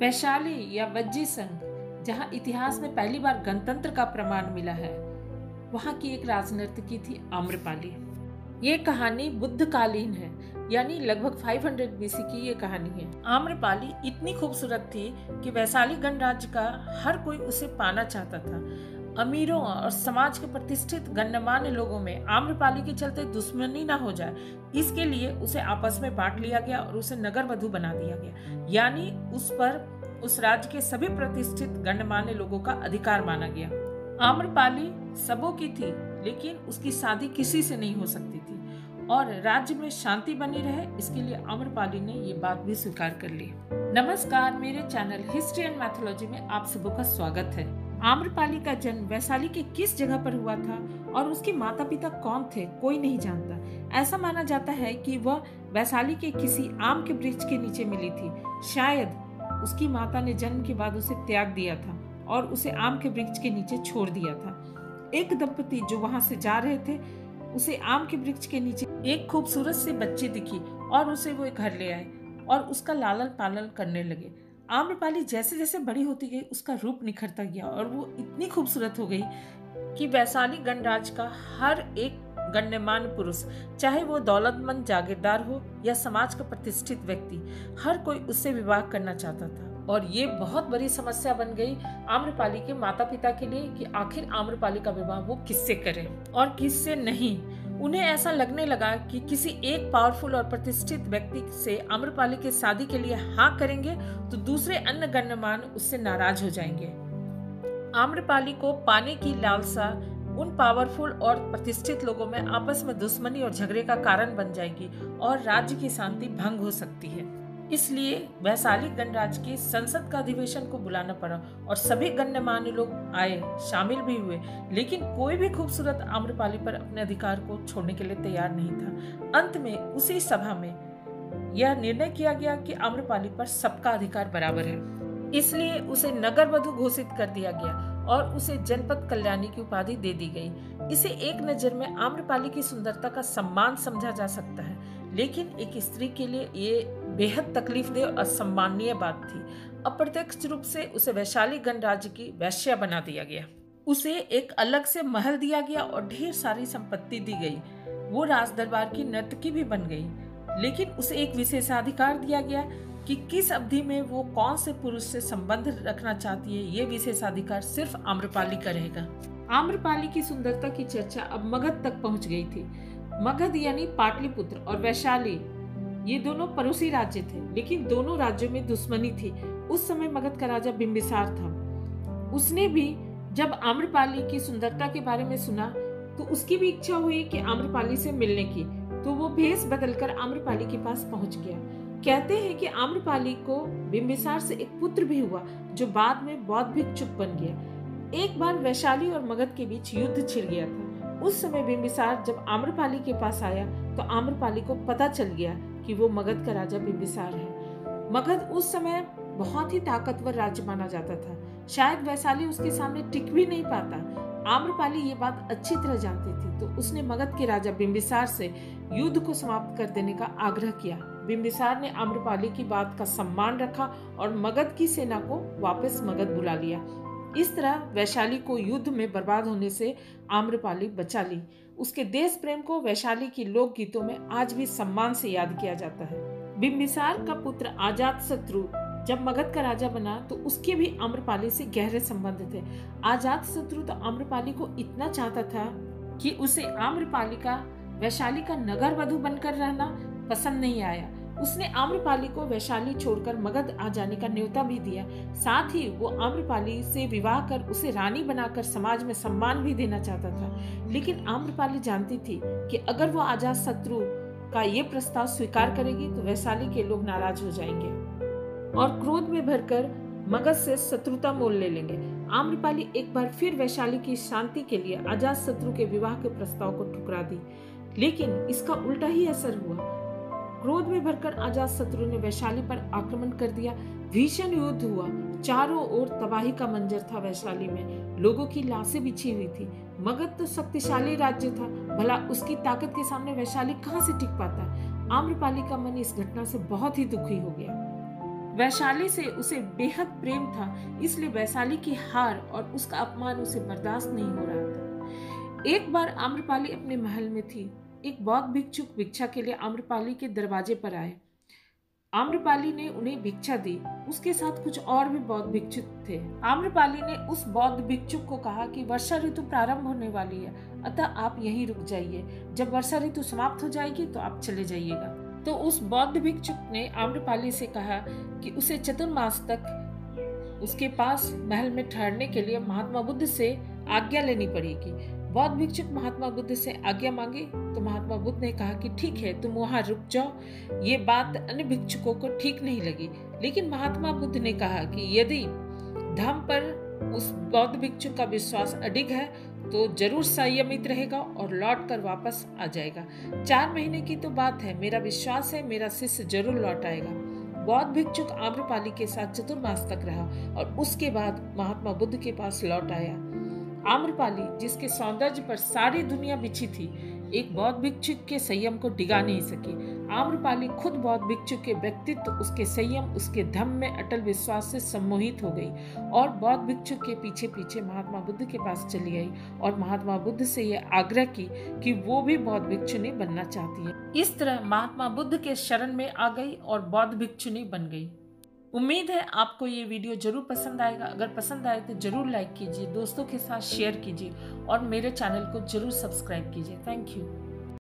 वैशाली या वज्जी संघ, जहां इतिहास में पहली बार गणतंत्र का प्रमाण मिला है, वहां की एक राजनर्तकी थी आम्रपाली। ये कहानी बुद्धकालीन है, यानी लगभग 500 बीसी की ये कहानी है। आम्रपाली इतनी खूबसूरत थी कि वैशाली गणराज्य का हर कोई उसे पाना चाहता था। अमीरों और समाज के प्रतिष्ठित गण्यमान्य लोगों में आम्रपाली के चलते दुश्मनी न हो जाए, इसके लिए उसे आपस में बांट लिया गया और उसे नगर वधु बना दिया गया, यानी उस पर उस राज्य के सभी प्रतिष्ठित गण्यमान्य लोगों का अधिकार माना गया। आम्रपाली सबों की थी, लेकिन उसकी शादी किसी से नहीं हो सकती थी और राज्य में शांति बनी रहे, इसके लिए आम्रपाली ने ये बात भी स्वीकार कर ली। नमस्कार, मेरे चैनल हिस्ट्री एंड मैथोलॉजी में आप सबों का स्वागत है। आम्रपाली का जन्म वैशाली के किस जगह पर हुआ था और उसके माता पिता कौन थे, कोई नहीं जानता। ऐसा माना जाता है कि वह वैशाली के किसी आम के वृक्ष के नीचे मिली थी। शायद उसकी माता ने जन्म के बाद उसे त्याग दिया था और उसे आम के वृक्ष के नीचे छोड़ दिया था। एक दंपति जो वहां से जा रहे थे, उसे आम के वृक्ष के नीचे एक खूबसूरत से बच्ची दिखी और उसे वो घर ले आए और उसका लालन पालन करने लगे। आम्रपाली जैसे जैसे बड़ी होती गई, उसका रूप निखरता गया और वो इतनी खूबसूरत हो गई कि वैशाली गणराज्य का हर एक गण्यमान्य पुरुष, चाहे वो दौलतमंद जागीरदार हो या समाज का प्रतिष्ठित व्यक्ति, हर कोई उससे विवाह करना चाहता था। और ये बहुत बड़ी समस्या बन गई आम्रपाली के माता पिता के लिए कि आखिर आम्रपाली का विवाह वो किससे करें और किससे नहीं। उन्हें ऐसा लगने लगा कि किसी एक पावरफुल और प्रतिष्ठित व्यक्ति से आम्रपाली के शादी के लिए हाँ करेंगे तो दूसरे अन्य गण्यमान्य उससे नाराज हो जाएंगे। आम्रपाली को पाने की लालसा उन पावरफुल और प्रतिष्ठित लोगों में आपस में दुश्मनी और झगड़े का कारण बन जाएगी और राज्य की शांति भंग हो सकती है। इसलिए वैशाली गणराज्य के संसद का अधिवेशन को बुलाना पड़ा और सभी गण्यमान्य लोग आए, शामिल भी हुए, लेकिन कोई भी खूबसूरत आम्रपाली पर अपने अधिकार को छोड़ने के लिए तैयार नहीं था। अंत में उसी सभा में यह निर्णय किया गया कि आम्रपाली पर सबका अधिकार बराबर है, इसलिए उसे नगर वधु घोषित कर दिया गया और उसे जनपद कल्याणी की उपाधि दे दी गई। इसे एक नजर में आम्रपाली की सुंदरता का सम्मान समझा जा सकता है, लेकिन एक स्त्री के लिए ये बेहद तकलीफदेह और असम्माननीय बात थी। अप्रत्यक्ष रूप से उसे वैशाली गणराज्य की वेश्या बना दिया गया। उसे एक अलग से महल दिया गया और ढेर सारी संपत्ति दी गई। वो राज दरबार की नर्तकी भी बन गई, लेकिन उसे एक विशेषाधिकार दिया गया कि किस अवधि में वो कौन से पुरुष से संबंध रखना चाहती है। ये विशेषाधिकार सिर्फ आम्रपाली का रहेगा। आम्रपाली की सुंदरता की चर्चा अब मगध तक पहुंच गई थी। मगध यानी पाटलिपुत्र और वैशाली, ये दोनों पड़ोसी राज्य थे, लेकिन दोनों राज्यों में दुश्मनी थी। उस समय मगध का राजा बिंबिसार था। उसने भी जब आम्रपाली की सुंदरता के बारे में सुना तो उसकी भी इच्छा हुई कि आम्रपाली से मिलने की, तो वो भेष बदलकर आम्रपाली के पास पहुंच गया। कहते हैं कि आम्रपाली को बिंबिसार से एक पुत्र भी हुआ, जो बाद में बौद्ध भिक्षुक बन गया। एक बार वैशाली और मगध के बीच युद्ध छिड़ गया था। उस समय बिंबिसार जब आम्रपाली के पास आया तो आम्रपाली को पता चल गया कि वो मगध का राजा बिंबिसार है। मगध उस समय बहुत ही ताकतवर राज्य माना जाता था। शायद वैशाली उसके सामने टिक भी नहीं पाता। आम्रपाली ये बात अच्छी तरह जानती थी, तो उसने मगध के राजा बिंबिसार से युद्ध को समाप्त कर देने का आग्रह किया। बिंबिसार ने आम्रपाली की बात का सम्मान रखा और मगध की सेना को वापस मगध बुला लिया। इस तरह वैशाली को युद्ध में बर्बाद होने से आम्रपाली बचा ली। उसके देश प्रेम को वैशाली की लोक गीतों में आज भी सम्मान से याद किया जाता है। बिंबिसार का पुत्र अजातशत्रु जब मगध का राजा बना तो उसके भी आम्रपाली से गहरे संबंध थे। अजातशत्रु तो आम्रपाली को इतना चाहता था कि उसे आम्रपाली का वैशाली का नगर वधु बनकर रहना पसंद नहीं आया। उसने आम्रपाली को वैशाली छोड़कर मगध आ जाने का न्योता भी दिया। साथ ही वो आम्रपाली से विवाह कर उसे रानी बनाकर समाज में सम्मान भी देना चाहता था। लेकिन आम्रपाली जानती थी कि अगर वो अजातशत्रु का ये प्रस्ताव स्वीकार करेगी तो वैशाली के लोग नाराज हो जाएंगे और क्रोध में भरकर मगध से शत्रुता मोल ले लेंगे। आम्रपाली एक बार फिर वैशाली की शांति के लिए अजातशत्रु के विवाह के प्रस्ताव को ठुकरा दी, लेकिन इसका उल्टा ही असर हुआ। क्रोध में भरकर अजातशत्रु ने वैशाली पर आक्रमण कर दिया। भीषण युद्ध हुआ। चारों ओर तबाही का मंजर था। वैशाली में लोगों की लाशें बिछी हुई थी। मगध तो शक्तिशाली राज्य था, भला उसकी ताकत के सामने वैशाली कहां से टिक पाता। आम्रपाली का मन इस घटना से बहुत ही दुखी हो गया। वैशाली से उसे बेहद प्रेम था, इसलिए वैशाली की हार और उसका अपमान उसे बर्दाश्त नहीं हो रहा था। एक बार आम्रपाली अपने महल में थी। एक बौद्ध भिक्षुक भिक्षा के लिए आम्रपाली के दरवाजे पर आए। आम्रपाली ने उन्हें भिक्षा दी। उसके साथ कुछ और भी बौद्ध भिक्षुक थे। आम्रपाली ने उस बौद्ध भिक्षुक को कहा कि वर्षा ऋतु प्रारंभ होने वाली है, अतः आप यहीं रुक जाइए। जब वर्षा ऋतु समाप्त हो जाएगी तो आप चले जाइएगा। तो उस बौद्ध भिक्षुक ने आम्रपाली से कहा कि उसे चतुर्मास तक उसके पास महल में ठहरने के लिए महात्मा बुद्ध से आज्ञा लेनी पड़ेगी। बौद्ध भिक्षुक महात्मा बुद्ध से आज्ञा मांगे तो महात्मा बुद्ध ने कहा कि ठीक है, तुम वहां रुक जाओ। ये बात अन्य भिक्षुकों को ठीक नहीं लगी, लेकिन महात्मा बुद्ध ने कहा कि यदि धर्म पर उस बौद्ध भिक्षुक का विश्वास अडिग है तो जरूर संयमित रहेगा और लौट कर वापस आ जाएगा। 4 महीने की तो बात है, मेरा विश्वास है मेरा शिष्य जरूर लौट आएगा। बौद्ध भिक्षुक आम्रपाली के साथ चतुर्मास तक रहा और उसके बाद महात्मा बुद्ध के पास लौट आया। आम्रपाली, जिसके सौंदर्य पर सारी दुनिया बिछी थी, एक बौद्ध भिक्षुक के संयम को डिगा नहीं सकी। आम्रपाली खुद बौद्ध भिक्षुक के व्यक्तित्व, उसके संयम, उसके धम्म में अटल विश्वास से सम्मोहित हो गई और बौद्ध भिक्षुक के पीछे पीछे महात्मा बुद्ध के पास चली गई और महात्मा बुद्ध से यह आग्रह की कि वो भी बौद्ध भिक्षुनी बनना चाहती है। इस तरह महात्मा बुद्ध के शरण में आ गई और बौद्ध भिक्षुनी बन गई। उम्मीद है आपको ये वीडियो जरूर पसंद आएगा। अगर पसंद आए तो जरूर लाइक कीजिए, दोस्तों के साथ शेयर कीजिए और मेरे चैनल को जरूर सब्सक्राइब कीजिए। Thank you.